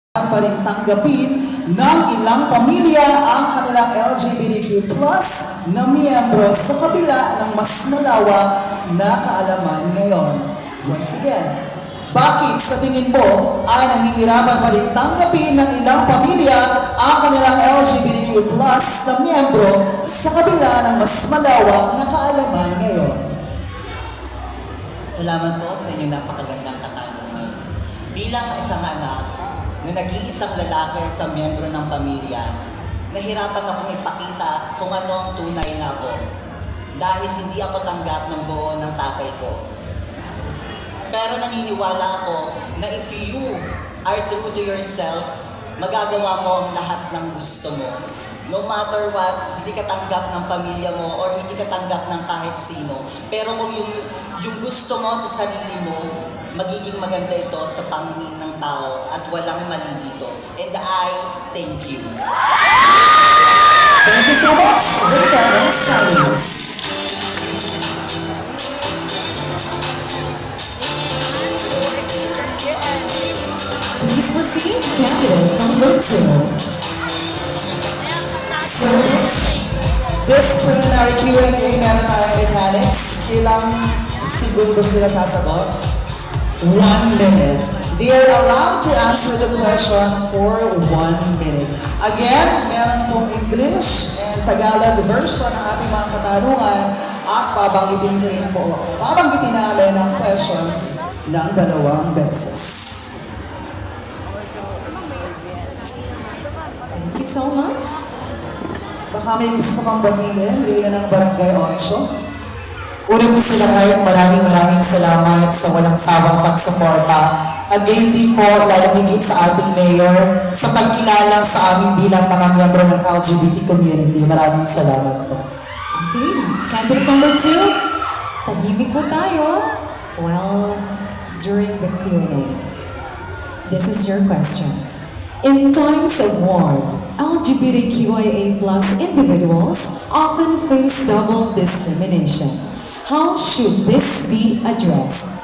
pa rin tanggapin ng ilang pamilya ang kanilang LGBTQ+ na miyembro sa kabila ng mas malawak na kaalaman ngayon. Once again, bakit sa tingin mo ay nahihirapan pa rin tanggapin ng ilang pamilya ang kanilang LGBTQ+ na miyembro sa kabila ng mas malawak na kaalaman ngayon? Salamat po sa inyong napakagandang katanungan. Bilang isang anak na nag-iisang lalaki sa miyembro ng pamilya, nahirapan akong ipakita kung ano ang tunay na ako dahil hindi ako tanggap ng buo ng tatay ko. Pero naniniwala ako na if you are true to yourself, magagawa mo ang lahat ng gusto mo. No matter what, hindi ka tanggap ng pamilya mo or hindi ka tanggap ng kahit sino. Pero kung yung gusto mo sa sarili mo, magiging maganda ito sa paningin ng tao at walang mali dito. And I thank you. Thank you so much, Rita and Science. Please proceed, candidate number 2. So, this preliminary Q&A meron tayong mechanics. Ilang segundo sila sasagot? 1 minute. They are allowed to answer the question for 1 minute. Again, meron pong English and Tagalog version ng ating mga katanungan at babanggitin namin ang questions ng 2 beses. Thank you so much. Baka may gusto kang batiin, Rina ng Barangay 8. Una po sila kayo, maraming salamat sa walang sawang pagsuporta. At gayon din po, lalo higit sa ating mayor, sa pagkilala sa amin bilang mga miyembro ng LGBT community. Maraming salamat po. Okay, candidate number 2. Tahimik po tayo. Well, during the Q&A. This is your question. In times of war, LGBTQIA+ individuals often face double discrimination. How should this be addressed?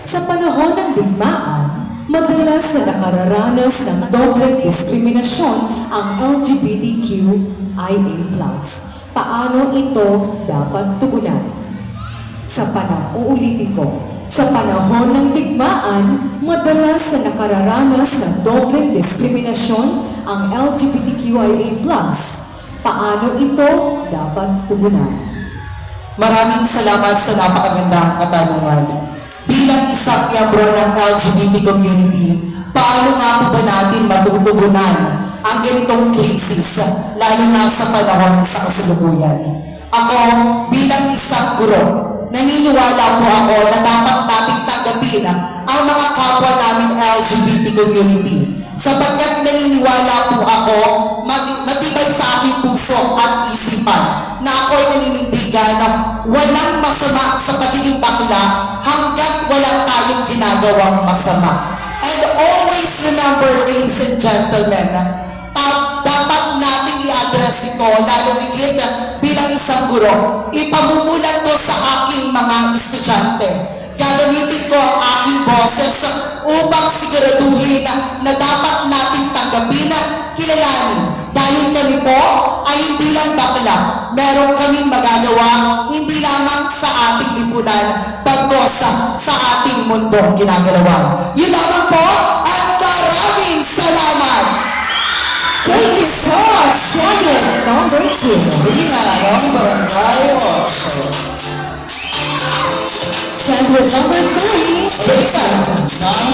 Sa panahon ng digmaan, madalas na nakararanas ng dobleng diskriminasyon ang LGBTQIA+. Paano ito dapat tugunan? Uulitin ko. Sa panahon ng digmaan, madalas na nakararanas ng dobleng diskriminasyon ang LGBTQIA+. Paano ito dapat tugunan? Maraming salamat sa napakagandang katanungan. Bilang isang miyembro ng LGBT community, paano nga po ba natin matutugunan ang ganitong krisis, lalo na sa panahon sa kasalukuyan? Ako, bilang isang guro, naniniwala po ako na dapat natin tanggapin ang mga kapwa namin LGBT community. Sapagkat naniniwala po ako, matibay sa aking puso at isipan na ako'y naninindigan na walang masama sa pagiging bakla hanggat wala tayong ginagawang masama. And always remember, ladies and gentlemen, dapat natin i-address ito, lalo higit bilang isang guro. Ipamumulan ko sa aking mga estudyante. Gagamitin ko ang aking boses upang siguraduhin na dapat nating tanggapin, kilalanin. Dahil kami po ay hindi lang bakla. Meron kaming magagawa hindi lamang sa ating lipunan, bagos sa ating mundong ginagalawan. Yun lamang po at maraming salamat! Thank you so much, candidate number 2. Rina ng Barangay 8. Candidate number 3. Rita ng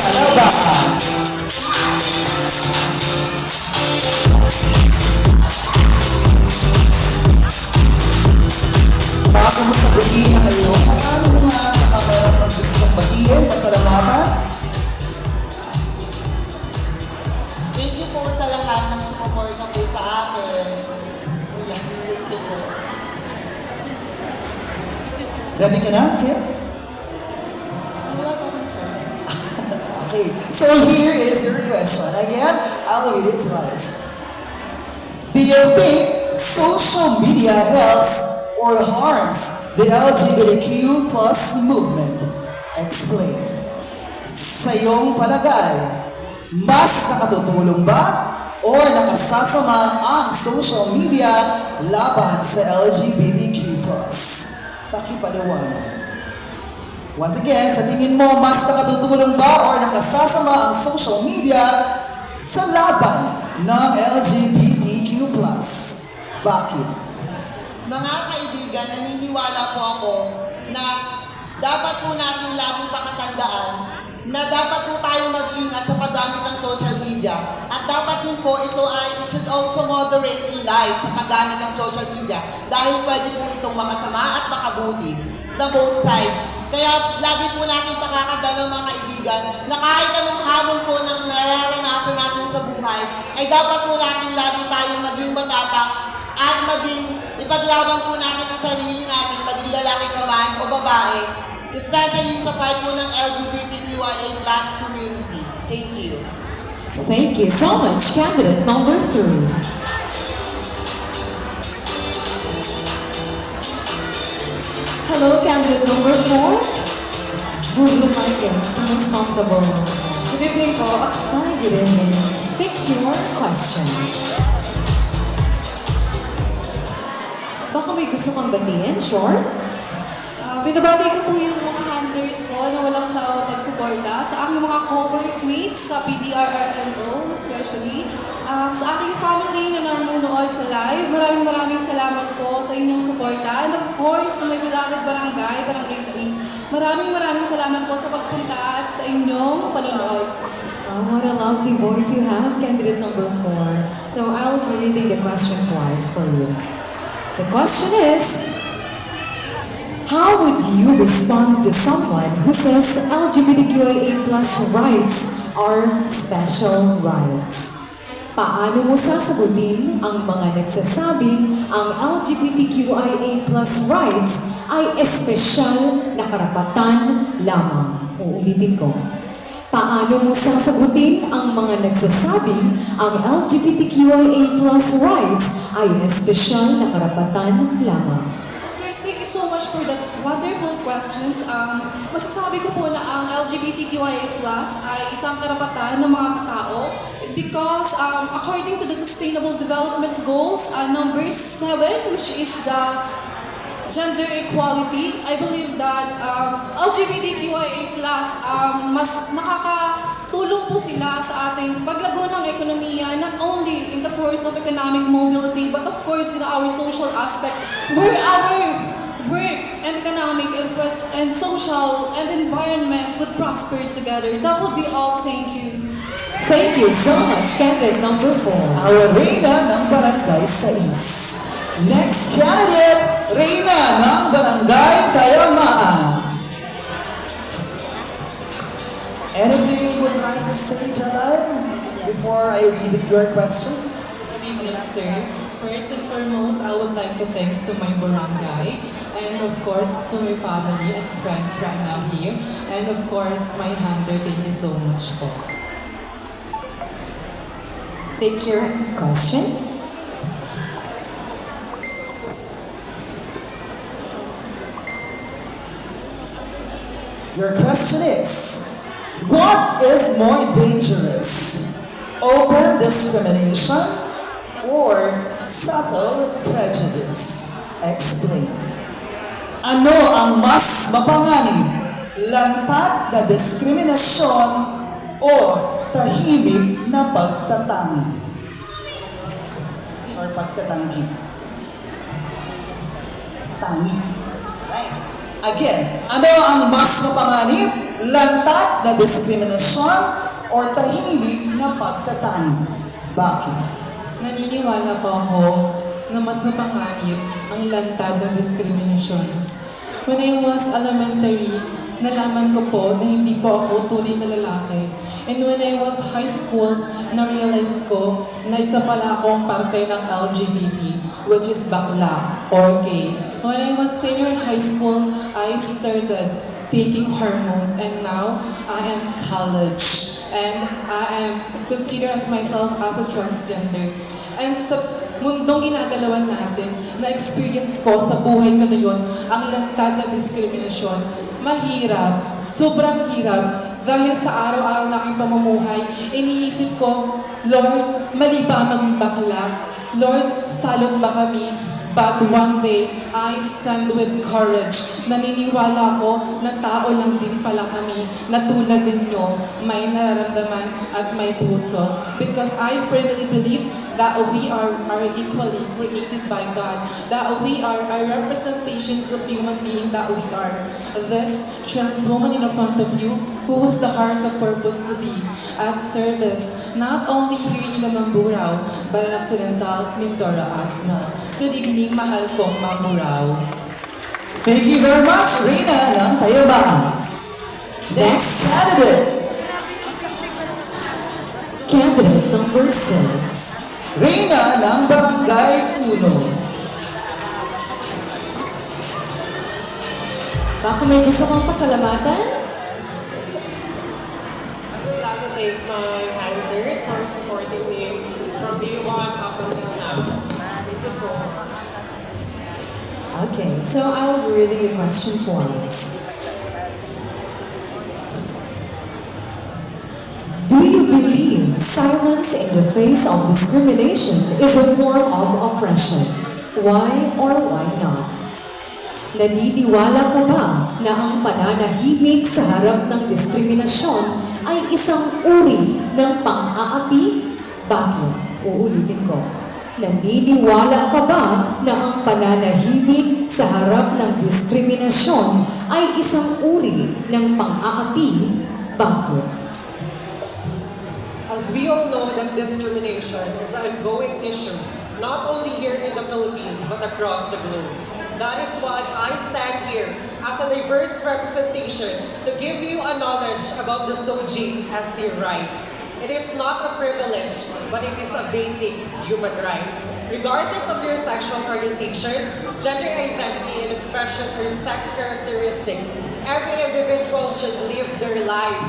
Talabahan. Bago mo sabihin na kayo, ano nga ang meron ng gustong batiin, pasalamatan? Thank you po sa lahat ng sumuporta po sa akin. Wala, thank you po. Ready ka na, Kim? Wala po akong choice. Okay, so here is your question. Again, I'll read it twice. Do you think social media helps or harms the LGBTQ+ movement? Explain. Sa iyong palagay, Mas nakatutulong ba o nakasasama ang social media laban sa LGBTQ+? Pakipaliwanag. Once again, sa tingin mo, mas nakatutulong ba o nakasasama ang social media sa laban ng LGBTQ+? Bakit? Mga kaibigan, naniniwala po ako na dapat po natin laging pakatandaan na dapat po tayo mag-ingat sa paggamit ng social media. At dapat din po it should also moderate in life sa paggamit ng social media dahil pwede po itong makasama at makabuti sa both side. Kaya lagi po natin pakakadala mga kaibigan na kahit anong hamon po ng nararanasan natin sa buhay ay dapat po natin lagi tayong maging matapang at maging ipaglaban po natin ang sarili natin, maging lalaki ka man o babae, especially sa part po ng LGBTQIA+ community. Thank you. Thank you so much, candidate number 3. Hello, candidate number 4. Who would you like it? Someone's comfortable. Good evening po. Hi, good evening. Pick your question. Baka may gusto kang batiin, short? Binabati ko po yung mga handlers ko na walang sa pagsuporta, sa aking mga corporate mates, sa PDRRMO especially, sa aking family na nanonood sa live. Maraming salamat po sa inyong suporta. And of course, sa my beloved barangay Sais. Maraming salamat po sa pagpunta at sa inyong panonood. Oh, what a lovely voice you have, candidate number 4. So I'll be reading the question twice for you. The question is, how would you respond to someone who says LGBTQIA+ rights are special rights? Paano mo sasagutin ang mga nagsasabing ang LGBTQIA+ rights ay espesyal na karapatan lamang? Uulitin ko. Paano mo sasagutin ang mga nagsasabing ang LGBTQIA+ rights ay espesyal na karapatan lamang? Guys, thank you so much for that wonderful questions. Masasabi ko po na ang LGBTQIA+ ay isang karapatan ng mga katao because according to the Sustainable Development Goals, number 7, which is the gender equality, I believe that LGBTQIA+, mas nakakatulong po sila sa ating paglago ng ekonomiya, not only in the force of economic mobility, but of course in our social aspects, where our work and economic and social and environment would prosper together. That would be all. Thank you. Thank you so much, candidate number 4. Our Reyna ng Barangay Sais. Next candidate, Reyna ng Barangay Tayamaan. Anything you would like to say, Jalal, before I read your question? Good evening, sir. First and foremost, I would like to thanks to my barangay and of course to my family and friends right now here. And of course, my handler, thank you so much po. Take your question. Your question is, what is more dangerous? Open discrimination or subtle prejudice? Explain. Ano ang mas mapanganib? Lantad na diskriminasyon o tahimik na pagtatangi? Or pagtatanggi? Tangi. Right. Again, ano ang mas mapanganib? Lantad na diskriminasyon o tahimik na pagtatangi? Bakit? Naniniwala po ako na mas mapanganib ang lantad ng discriminations. When I was elementary, nalaman ko po na hindi po ako tunay na lalaki. And when I was high school, na-realize ko na isa pala akong parte ng LGBT, which is bakla or gay. When I was senior high school, I started taking hormones and now I am college. And I am considered as myself as a transgender. And sa mundong ginagalawan natin, na-experience ko sa buhay ko na yun, ang lantad na diskriminasyon. Mahirap, sobrang hirap. Dahil sa araw-araw na aking pamumuhay, iniisip ko, Lord, mali ba ang maging bakla? Lord, salot ba kami? But one day, I stand with courage. Naniniwala ko na tao lang din pala kami, na tulad ninyo, may nararamdaman at may puso. Because I firmly believe that we are equally created by God, that we are representations of human being that we are. This trans woman in front of you, who has the heart of purpose to be at service, not only here in Mamburao, but in Occidental Mindoro as well. Good evening, mahal kong Mamburao. Thank you very much, Reyna ng Tayabaan. Next candidate, Candidate number 6. Reyna ng Barangay Puno. Baka may gusto kong pasalamatan? I would like to thank my handler for supporting me from day one up until now. Thank you so much. Okay, so I'll read the question twice. Do you believe silence in the face of discrimination is a form of oppression? Why or why not? Naniniwala ka ba na ang pananahimik sa harap ng diskriminasyon ay isang uri ng pang-aapi? Bakit? Uulitin ko. Naniniwala ka ba na ang pananahimik sa harap ng diskriminasyon ay isang uri ng pang-aapi? Bakit? As we all know that discrimination is an ongoing issue, not only here in the Philippines, but across the globe. That is why I stand here as a diverse representation to give you a knowledge about the SOGI as your right. It is not a privilege, but it is a basic human right. Regardless of your sexual orientation, gender identity and expression or sex characteristics, every individual should live their life